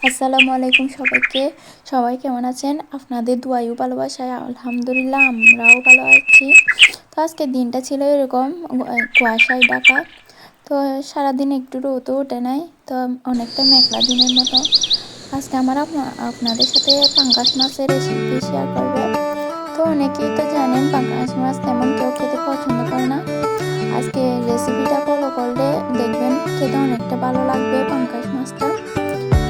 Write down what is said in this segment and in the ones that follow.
আসসালামু আলাইকুম সবাইকে। সবাই কেমন আছেন? আপনাদের দোয়ায় ও ভালোবাসায় আলহামদুলিল্লাহ আমরাও ভালো আছি। তো আজকের দিনটা ছিল এরকম কুয়াশায় ঢাকা। তো সারাদিন একটু রোদও ওঠে নাই, তো অনেকটা মেঘলা দিনের মতো। আজকে আমার আপনাদের সাথে পাঙ্গাস মাছের রেসিপি শেয়ার করবে। তো অনেকেই তো জানেন পাঙ্গাস মাছ তেমন কেউ খেতে পছন্দ করে না। আজকে রেসিপিটা ফলো করলে দেখবেন খেতে অনেকটা ভালো লাগবে পাঙ্গাস মাছটা।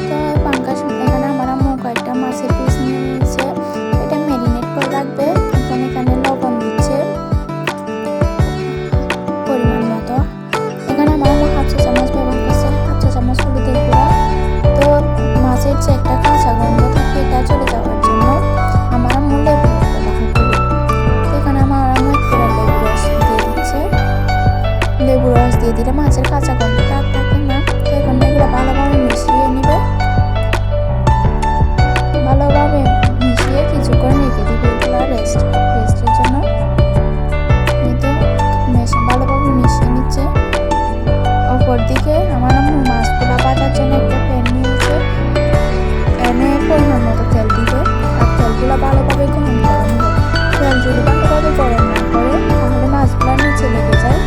তো পাঙ্গাস এখানে আমার আম্মু কয়েকটা মাছের পিস নিয়ে নিয়েছে, এটা ম্যারিনেট করে রাখবে। এখন এখানে লবণ দিচ্ছে পরিমাণ মতো। এখানে আমার আম্মু হাফ চা চামচ ব্যবহার করছে, হাফ চা চামচ হলুদের গুঁড়া। তো মাছের যে একটা কাঁচা গন্ধ থাকে এটা চলে যাওয়ার জন্য আমার আম্মু লেবু ব্যবহার করবে। তো এখানে আমার আম্মু একটু লেবু রস দিয়ে দিচ্ছে। লেবু রস দিয়ে দিলে মাছের কাঁচা গন্ধটা আর থাকে না। তো এখন এগুলো ভালোভাবে মিশিয়ে নিবে। ভালোভাবে মিশিয়ে কিছুক্ষণ রেখে দিবে এগুলো রেস্টের জন্য। তো ভালোভাবে মিশিয়ে নিচ্ছে। অপর দিকে আমার আম্মু মাছগুলো ভাজার জন্য একটা প্যান নিয়েছে, প্যানে পরিমাণ মতো তেল দিবে আর তেলগুলো ভালোভাবে গরম করে নেবে। তেল যদি ভালোভাবে গরম না করে তাহলে মাছগুলো নিচে লেগে যায়।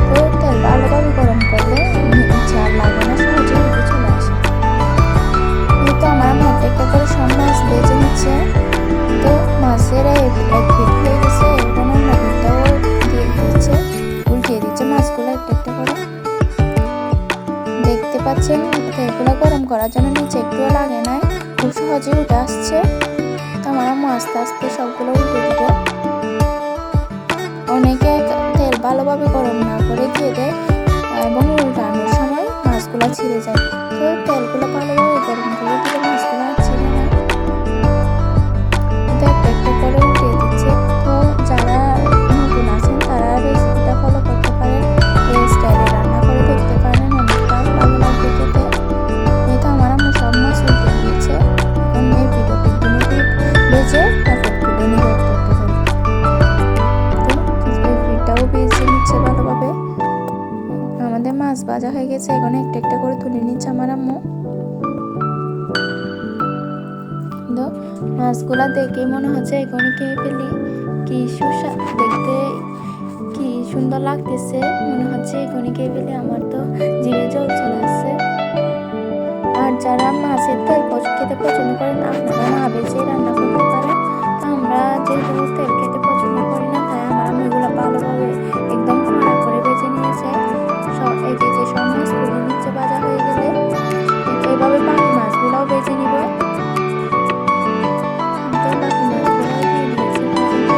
তো তেল ভালোভাবে গরম করলে নিচে আর লাগে না, সহজে উঠে চলে আসে। তো আমার আম্মু একটা করে সব মাছ বেজে নিচ্ছে। তো মাছের এক পিঠ হয়ে গেছে, এখন অন্য পিঠটাও দিয়ে দিচ্ছে, উল্টিয়ে দিচ্ছে মাছগুলো একটা একটা করে। দেখতে পাচ্ছেন তেলগুলো গরম করার জন্য নিচে একটুও লাগে নাই, খুব সহজে উঠে আসছে। তো আমার আম্মু আস্তে আস্তে সবগুলো উল্টে দিবে। অনেকে তেল ভালোভাবে গরম না করে দিয়ে দেয় এবং উল্টানোর সময় মাছগুলো ছিঁড়ে যায়। তো তেলগুলো ভালোভাবে গরম করে দিলে মাছগুলো আর ছিঁড়ে না। এটা একটা একটা করে উল্টিয়ে দিচ্ছে। তো যারা নতুন আছেন তারা রেসিপিটা ফলো করতে পারেন, এই স্টাইলে রান্না করে দেখতে পারেন, অনেকটা ভালো লাগবে খেতে। এই তো আমার আম্মু সব মাছ উল্টে দিয়েছে। এখন এই পিঠে ভেজে তারপর তুলে নিবে একটা একটা করে। তো এই পিঠটাও ভেজে নিচ্ছে ভালোভাবে। আমাদের মাছ ভাজা হয়ে গেছে, এখন একটা একটা করে তুলে নিচ্ছে আমার আম্মু। তো মাছগুলা দেখে মনে হচ্ছে এখনই খেয়ে ফেলি, কি সুস্বাদু দেখতে, কি সুন্দর লাগতেছে, মনে হচ্ছে এখনই খেয়ে ফেলি। আমার তো জিভে জল চলে আসছে। আর যারা মাছের তেল খেতে পছন্দ করেন আপনারা না বেছে রান্না করতে পারেন। তো আমরা যেহেতু তেল খেতে পছন্দ করি না, তাই আমার এগুলো ভালোভাবে একদম কড়া করে বেছে নিয়েছে। একে একে সব মাছ তুলে নিচ্ছে ভাজা হয়ে গেলে। এইভাবে বাকি মাছগুলাও বেছে নিব। তো বাকি মাছগুলাও দিয়ে দিয়েছে ভাজার জন্য।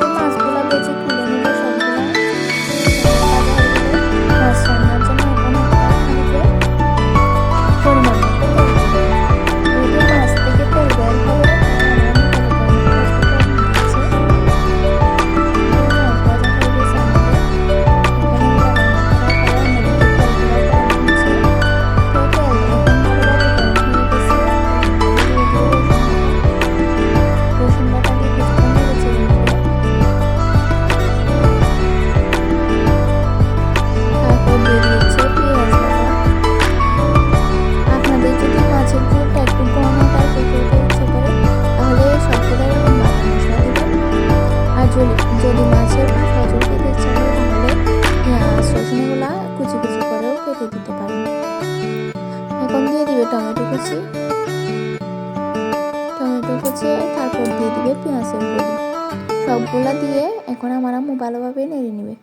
তো মাছগুলা বেছে তুলে নিল সবগুলা। ভাজা হয়ে গেলে মাছ রান্নার জন্য এখন একটা হাঁড়িতে পরিমাণ মতো তেল দিবে। যেহেতু মাছ থেকে তেল বের হবে তাই আমার আম্মু তেলের পরিমাণটা একটু কম দিচ্ছে। মাছ ভাজা হয়ে গেছে আমাদের। এখানে এগুলো রান্না করার পরে অন্যদিকে তেলগুলো গরম হচ্ছে। তো তেল এখন ভালোভাবে গরম হয়ে গেছে। ধীরে ধীরে রসুন বাটা দিয়ে কিছুক্ষণ নেড়ে চেড়ে নেবে। তারপর দিয়ে দিয়েছে পেঁয়াজ বাটা। আপনাদের যদি মাছের ঝোলটা একটু ঘন টাইপের খেতে ইচ্ছে করে তাহলে সবগুলো এরকম বাটা মশলা দেবেন। আর যদি মাছের পাতলা ঝোল খেতে ইচ্ছা করে তাহলে পেঁয়াজ রসুনগুলা কুচি কুচি করেও কেটে দিতে পারেন। এখন দিয়ে দিবে টমেটো কুচি, তারপর দিয়ে দিবে পেঁয়াজের কলি। সবগুলা দিয়ে এখন আমার আম্মু ভালোভাবে নেড়ে নেবে।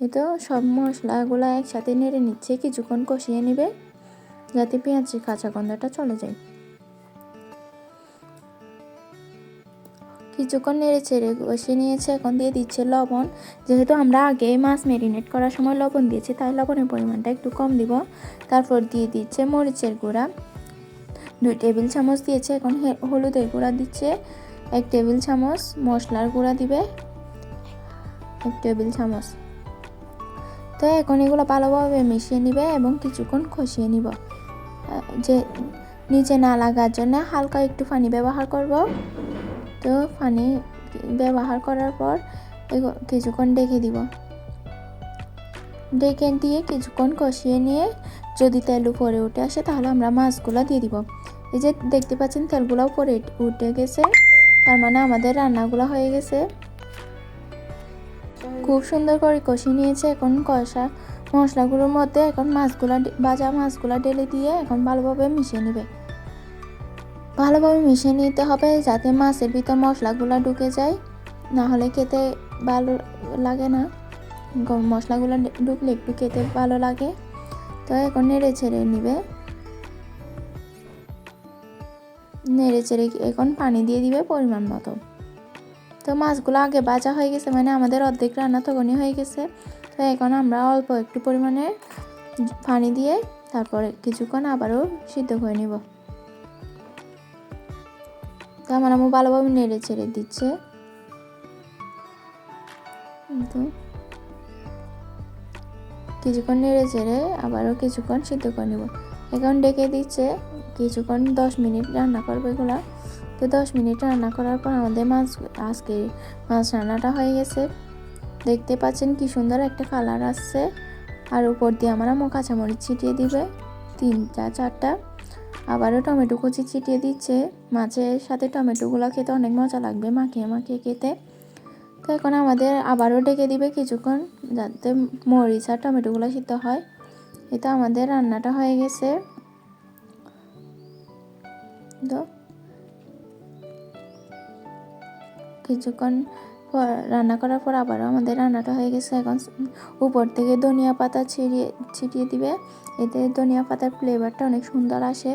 এই তো সব মশলাগুলো একসাথে নেড়ে নিচ্ছে, কিছুক্ষণ কষিয়ে নেবে যাতে পেঁয়াজের কাঁচা গন্ধটা চলে যায়। কিছুক্ষণ নেড়ে চেড়ে কষিয়ে নিয়েছে, এখন দিয়ে দিচ্ছে লবণ। যেহেতু আমরা আগে মাছ ম্যারিনেট করার সময় লবণ দিয়েছি তাই লবণের পরিমাণটা একটু কম দিব। তারপর দিয়ে দিচ্ছে মরিচের গুঁড়া 2 টেবিল চামচ দিয়েছে। এখন হলুদের গুঁড়া দিচ্ছে 1 টেবিল চামচ, মশলার গুঁড়া দিবে 1 টেবিল চামচ। তো এখন এগুলো ভালোভাবে মিশিয়ে নিবে এবং কিছুক্ষণ কষিয়ে নিব। যে নিচে না লাগার জন্য হালকা একটু পানি ব্যবহার করব। তো পানি ব্যবহার করার পর কিছুক্ষণ ঢেকে দিব। ঢেকে দিয়ে কিছুক্ষণ কষিয়ে নিয়ে যদি তেল উপরে উঠে আসে তাহলে আমরা মাছগুলো দিয়ে দিব। এই যে দেখতে পাচ্ছেন তেলগুলো উপরে উঠে গেছে, তার মানে আমাদের রান্নাগুলো হয়ে গেছে। খুব সুন্দর করে কষিয়ে নিয়েছে। এখন কষা মশলাগুলোর মধ্যে এখন ভাজা মাছগুলো ঢেলে দিয়ে এখন ভালোভাবে মিশিয়ে নেবে। ভালোভাবে মিশিয়ে নিতে হবে যাতে মাছের ভিতর মশলাগুলো ঢুকে যায়, না হলে খেতে ভালো লাগে না। মশলাগুলো ঢুকলে একটু খেতে ভালো লাগে। তো এখন নেড়ে ছেড়ে নিবে, নেড়ে চেড়ে এখন পানি দিয়ে দিবে পরিমাণ মতো। তো মাছগুলো আগে ভাজা হয়ে গেছে, মানে আমাদের অর্ধেক রান্না তখনই হয়ে গেছে। তো এখন আমরা অল্প একটু পরিমাণে পানি দিয়ে তারপরে কিছুক্ষণ আবারও সিদ্ধ করে নিব। তো আমার আম্মু ভালোভাবে নেড়ে ছেড়ে দিচ্ছে। তো কিছুক্ষণ নেড়ে চেড়ে আবারও কিছুক্ষণ সিদ্ধ করে নিব। এখন ডেকে দিচ্ছে, কিছুক্ষণ 10 মিনিট রান্না করবে এগুলো। তো 10 মিনিট রান্না করার পর আমাদের আজকে মাছ রান্নাটা হয়ে গেছে। দেখতে পাচ্ছেন কি সুন্দর একটা কালার আসছে। আর উপর দিয়ে আমার আম্মু কাঁচামরিচ ছিটিয়ে দিবে 3-4টা। আবারও টমেটো কুচি ছিটিয়ে দিচ্ছে। মাছের সাথে টমেটোগুলো খেতে অনেক মজা লাগবে, মাখিয়ে মাখিয়ে খেতে। তো এখন আমাদের আবারও ডেকে দিবে কিছুক্ষণ যাতে মরিচ আর টমেটোগুলো সিদ্ধ হয়। এটা আমাদের রান্নাটা হয়ে গেছে। তো কিছুক্ষণ পর রান্না করার পর আবারও আমাদের রান্নাটা হয়ে গেছে। এখন উপর থেকে ধনিয়া পাতা ছিটিয়ে দিবে, এতে ধনিয়া পাতার ফ্লেভারটা অনেক সুন্দর আসে।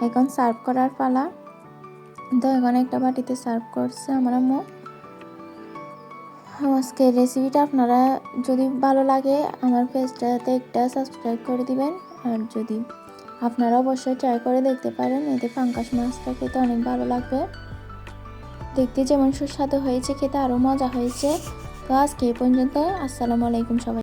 এখন সার্ভ করার পালা। তো এখন একটা বাটিতে সার্ভ করছে আমার আম্মু। আজকের রেসিপিটা আপনারা যদি ভালো লাগে আমার পেজটাতে একটা সাবস্ক্রাইব করে দিবেন। আর যদি আপনারা অবশ্যই ট্রাই করে দেখতে পারেন, এতে পাঙ্গাস মাছটা খেতে অনেক ভালো লাগবে। দেখতে যেমন সুস্বাদু হয়েছে, খেতে আরও মজা হয়েছে। তো আজকে এই পর্যন্ত। আসসালামু আলাইকুম সবাই।